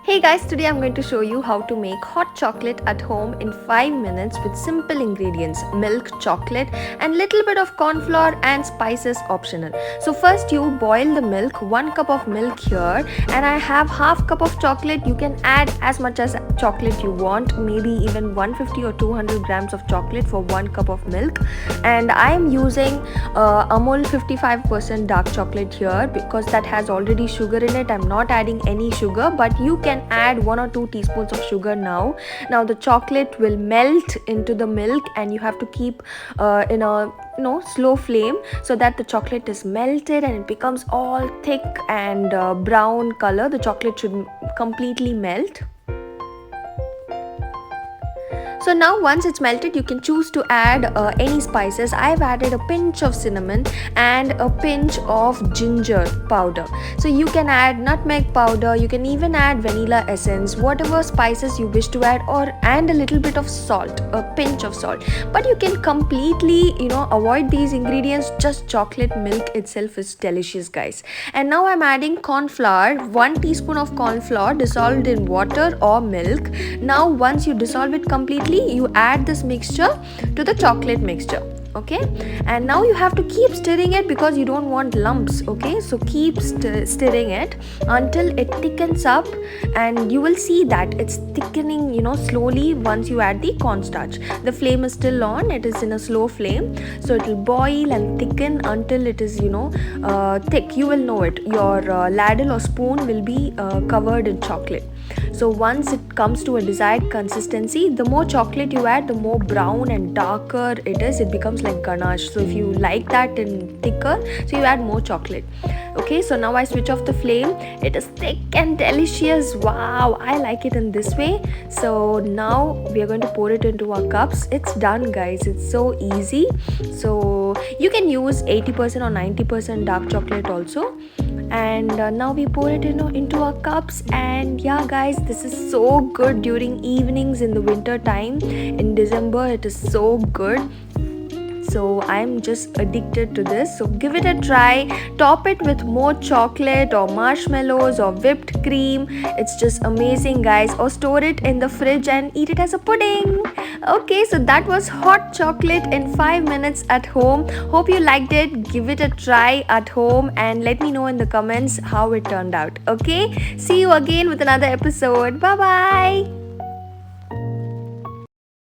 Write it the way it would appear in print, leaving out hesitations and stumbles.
Hey guys, today I'm going to show you how to make hot chocolate at home in 5 minutes with simple ingredients: milk, chocolate, and little bit of corn flour and spices optional. So first you boil the milk, 1 cup of milk here, and I have half cup of chocolate. You can add as much as chocolate you want, maybe even 150 or 200 grams of chocolate for 1 cup of milk. And I am using Amul 55% dark chocolate here because that has already sugar in it. I'm not adding any sugar, but you can add 1 or 2 teaspoons of sugar now the chocolate will melt into the milk, and you have to keep in a slow flame so that the chocolate is melted and it becomes all thick and brown color. The chocolate should completely melt. So now once it's melted, you can choose to add any spices. I've added a pinch of cinnamon and a pinch of ginger powder. So you can add nutmeg powder, you can even add vanilla essence, whatever spices you wish to add, and a little bit of salt, a pinch of salt. But you can completely avoid these ingredients. Just chocolate milk itself is delicious, guys. And now I'm adding corn flour, 1 teaspoon of corn flour dissolved in water or milk. Now once you dissolve it completely, you add this mixture to the chocolate mixture. Okay, and now you have to keep stirring it because you don't want lumps. Okay, so keep stirring it until it thickens up, and you will see that it's thickening slowly once you add the cornstarch. The flame is still on, it is in a slow flame, so it will boil and thicken until it is thick. You will know it. Your ladle or spoon will be covered in chocolate. So once it comes to a desired consistency, the more chocolate you add, the more brown and darker it is. It becomes like ganache. So if you like that in thicker, so you add more chocolate. Okay, so now I switch off the flame. It is thick and delicious. Wow, I like it in this way. So now we are going to pour it into our cups. It's done, guys. It's so easy. So you can use 80% or 90% dark chocolate also. And now we pour it into our cups. And yeah, guys, this is so good during evenings in the winter time. In December, it is so good. So I'm just addicted to this. So give it a try. Top it with more chocolate or marshmallows or whipped cream. It's just amazing, guys. Or store it in the fridge and eat it as a pudding. Okay, so that was hot chocolate in 5 minutes at home. Hope you liked it. Give it a try at home and let me know in the comments how it turned out. Okay, see you again with another episode. Bye bye.